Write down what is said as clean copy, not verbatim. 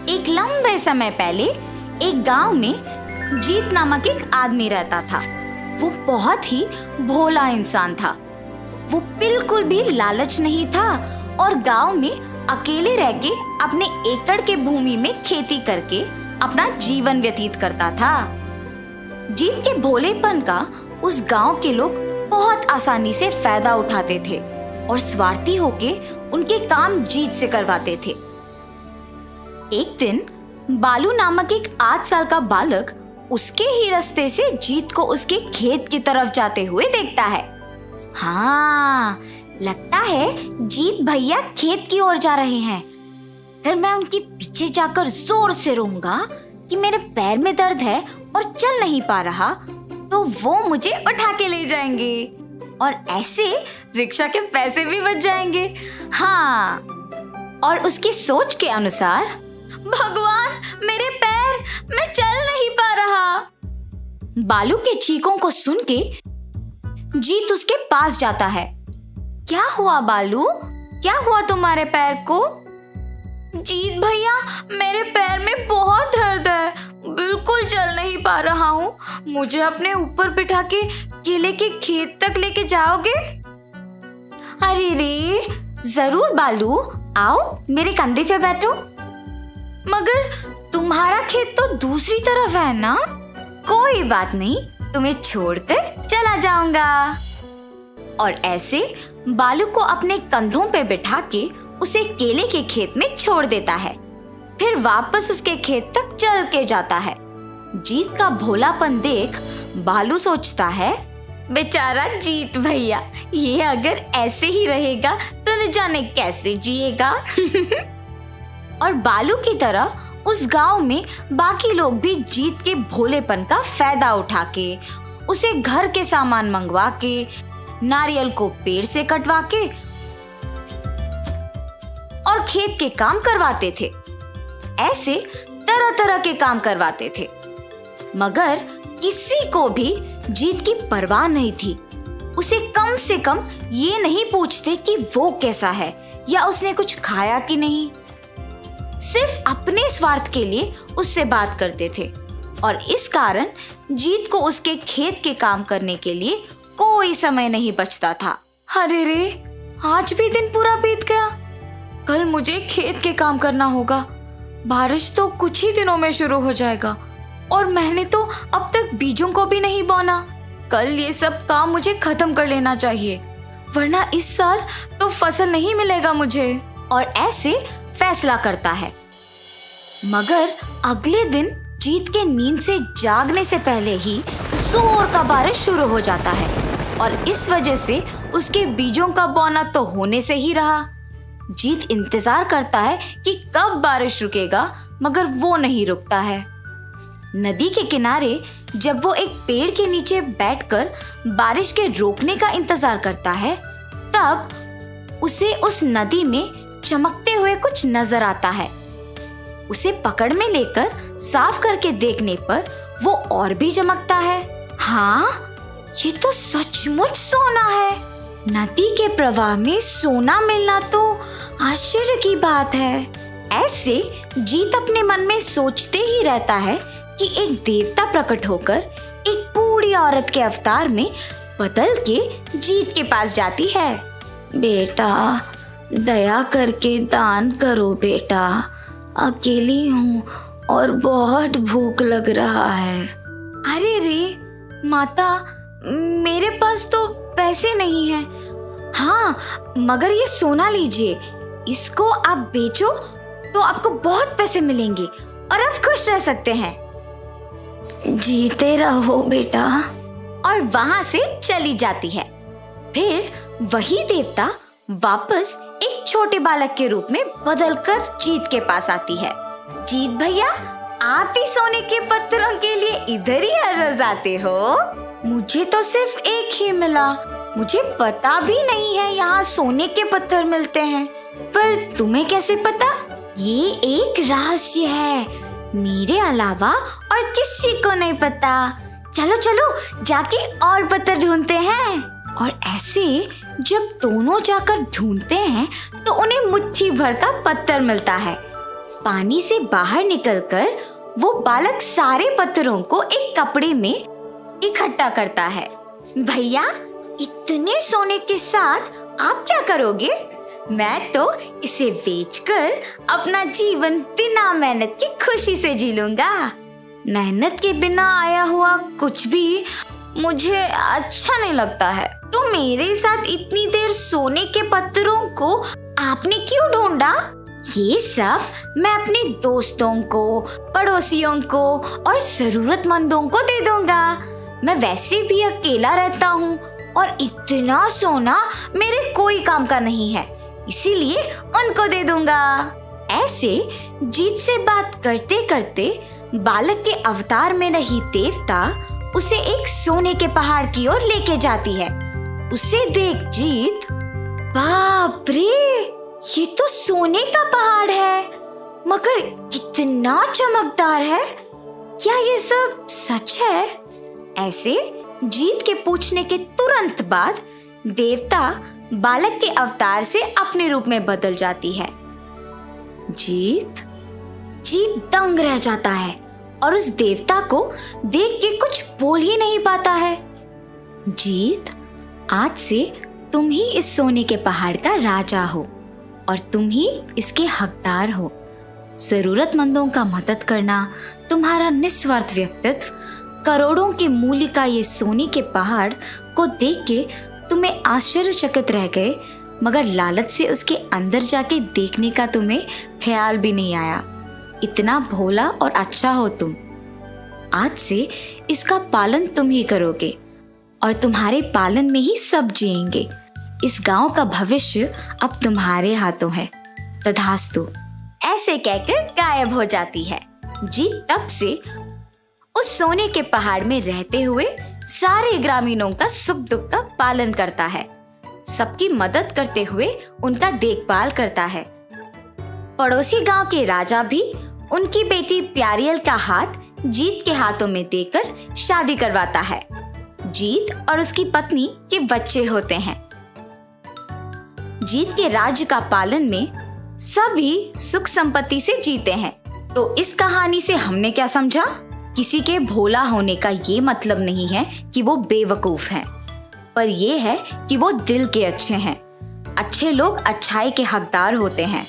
एक लंबे समय पहले एक गांव में जीत नामक एक आदमी रहता था। वो बहुत ही भोला इंसान था। वो बिल्कुल भी लालच नहीं था और गांव में अकेले रह के अपने एकड़ के भूमि में खेती करके अपना जीवन व्यतीत करता था। जीत के भोलेपन का उस गांव के लोग बहुत आसानी से फायदा उठाते थे और स्वार्थी होके उनके काम जीत से करवाते थे। एक दिन बालू नामक एक 8 साल का बालक उसके ही रास्ते से जीत को उसके खेत की तरफ जाते हुए देखता है। हाँ, लगता है जीत भैया खेत की ओर जा रहे हैं। अगर मैं उनके पीछे जाकर जोर से रोऊंगा कि मेरे पैर में दर्द है और चल नहीं पा रहा, तो वो मुझे उठा के ले जाएंगे और ऐसे रिक्शा के पैसे भी बच जाएंगे। हाँ, और उसकी सोच के अनुसार, भगवान मेरे पैर, मैं चल नहीं पा रहा। बालू के चीखों को सुन के जीत उसके पास जाता है। क्या हुआ बालू, क्या हुआ तुम्हारे पैर को? जीत भैया, मेरे पैर में बहुत दर्द है, बिल्कुल चल नहीं पा रहा हूँ। मुझे अपने ऊपर बिठा के केले के खेत तक लेके जाओगे? अरे रे, जरूर बालू, आओ मेरे कंधे पे बैठो। मगर तुम्हारा खेत तो दूसरी तरफ है ना? कोई बात नहीं, तुम्हें छोड़कर चला जाऊंगा। और ऐसे बालू को अपने कंधों पे बिठा के उसे केले के खेत में छोड़ देता है। फिर वापस उसके खेत तक चल के जाता है। जीत का भोलापन देख बालू सोचता है, बेचारा जीत भैया, ये अगर ऐसे ही रहेगा तो न जाने कैसे जिएगा। और बालू की तरह उस गांव में बाकी लोग भी जीत के भोलेपन का फायदा उठा के उसे घर के सामान मंगवा के, नारियल को पेड़ से कटवा के और खेत के काम करवाते थे। ऐसे तरह तरह के काम करवाते थे, मगर किसी को भी जीत की परवाह नहीं थी। उसे कम से कम ये नहीं पूछते कि वो कैसा है या उसने कुछ खाया कि नहीं। सिर्फ अपने स्वार्थ के लिए उससे बात करते थे और इस कारण जीत को उसके खेत के काम करने के लिए कोई समय नहीं बचता था। अरे रे, आज भी दिन पूरा बीत गया। कल मुझे खेत के काम करना होगा। बारिश तो कुछ ही दिनों में शुरू हो जाएगा और मैंने तो अब तक बीजों को भी नहीं बोना। कल ये सब काम मुझे खत्म कर लेना चाहिए, वरना इस साल तो फसल नहीं मिलेगा मुझे। और ऐसे फैसला करता है। मगर अगले दिन जीत के नींद से जागने से पहले ही जोर का बारिश शुरू हो जाता है और इस वजह से उसके बीजों का बोना तो होने से ही रहा। जीत इंतजार करता है कि कब बारिश रुकेगा, मगर वो नहीं रुकता है। नदी के किनारे जब वो एक पेड़ के नीचे बैठकर बारिश के रुकने का इंतजार करता है, तब उसे उस नदी में चमकते हुए कुछ नजर आता है। उसे पकड़ में लेकर साफ करके देखने पर वो और भी चमकता है। हाँ, ये तो सचमुच सोना है। नदी के प्रवाह में सोना मिलना तो आश्चर्य की बात है। ऐसे जीत अपने मन में सोचते ही रहता है कि एक देवता प्रकट होकर एक बूढ़ी औरत के अवतार में बदल के जीत के पास जाती है। बेटा, दया करके दान करो बेटा, अकेली हूँ और बहुत भूख लग रहा है। अरे रे माता, मेरे पास तो पैसे नहीं हैं। हाँ, मगर ये सोना लीजिए, इसको आप बेचो तो आपको बहुत पैसे मिलेंगे और आप खुश रह सकते हैं। जीते रहो बेटा। और वहां से चली जाती है। फिर वही देवता वापस एक छोटे बालक के रूप में बदलकर जीत के पास आती है। जीत भैया, आप ही सोने के पत्थरों के लिए इधर ही हर रोज आते हो? मुझे तो सिर्फ एक ही मिला। मुझे पता भी नहीं है यहाँ सोने के पत्थर मिलते हैं। पर तुम्हें कैसे पता? ये एक रहस्य है, मेरे अलावा और किसी को नहीं पता। चलो चलो जाके और पत्थर ढूंढते हैं। और ऐसे जब दोनों जाकर ढूंढते हैं तो उन्हें मुट्ठी भर का पत्थर मिलता है। पानी से बाहर निकलकर वो बालक सारे पत्थरों को एक कपड़े में इकट्ठा करता है। भैया, इतने सोने के साथ आप क्या करोगे? मैं तो इसे बेचकर अपना जीवन बिना मेहनत की खुशी से जी लूंगा। मेहनत के बिना आया हुआ कुछ भी मुझे अच्छा नहीं लगता है। तो मेरे साथ इतनी देर सोने के पत्थरों को आपने क्यों ढूंढा? ये सब मैं अपने दोस्तों को, पड़ोसियों को और जरूरतमंदों को दे दूंगा। मैं वैसे भी अकेला रहता हूँ और इतना सोना मेरे कोई काम का नहीं है, इसीलिए उनको दे दूंगा। ऐसे जीत से बात करते करते बालक के अवतार में रही देवता उसे एक सोने के पहाड़ की ओर लेके जाती है। उसे देख जीत, बाप रे, ये तो सोने का पहाड़ है, मगर कितना चमकदार है। क्या ये सब सच है? ऐसे जीत के पूछने के तुरंत बाद देवता बालक के अवतार से अपने रूप में बदल जाती है। जीत दंग रह जाता है और उस देवता को देख के कुछ बोल ही नहीं पाता है। जीत, आज से तुम ही इस सोने के पहाड़ का राजा हो और तुम ही इसके हकदार हो। जरूरतमंदों का मदद करना तुम्हारा निस्वार्थ व्यक्तित्व, करोड़ों के मूल्य का ये सोने के पहाड़ को देख के तुम्हें आश्चर्यचकित रह गए, मगर लालच से उसके अंदर जाके देखने का तुम्हें ख्याल भी नहीं आया। इतना भोला और अच्छा हो तुम। आज से इसका पालन तुम ही करोगे और तुम्हारे पालन में ही सब जिएंगे। इस गांव का भविष्य अब तुम्हारे हाथों है। तथास्तु। ऐसे कहकर गायब हो जाती है। जीत तब से उस सोने के पहाड़ में रहते हुए सारे ग्रामीणों का सुख दुख का पालन करता है, सबकी मदद करते हुए उनका देखभाल करता है। पड़ोसी गांव के राजा भी उनकी बेटी प्यारियल का हाथ जीत के हाथों में देकर शादी करवाता है। जीत और उसकी पत्नी के बच्चे होते हैं। जीत के राज्य का पालन में सभी सुख संपत्ति से जीते हैं। तो इस कहानी से हमने क्या समझा? किसी के भोला होने का ये मतलब नहीं है कि वो बेवकूफ हैं, पर ये है कि वो दिल के अच्छे हैं। अच्छे लोग अच्छाई के हकदार होते हैं।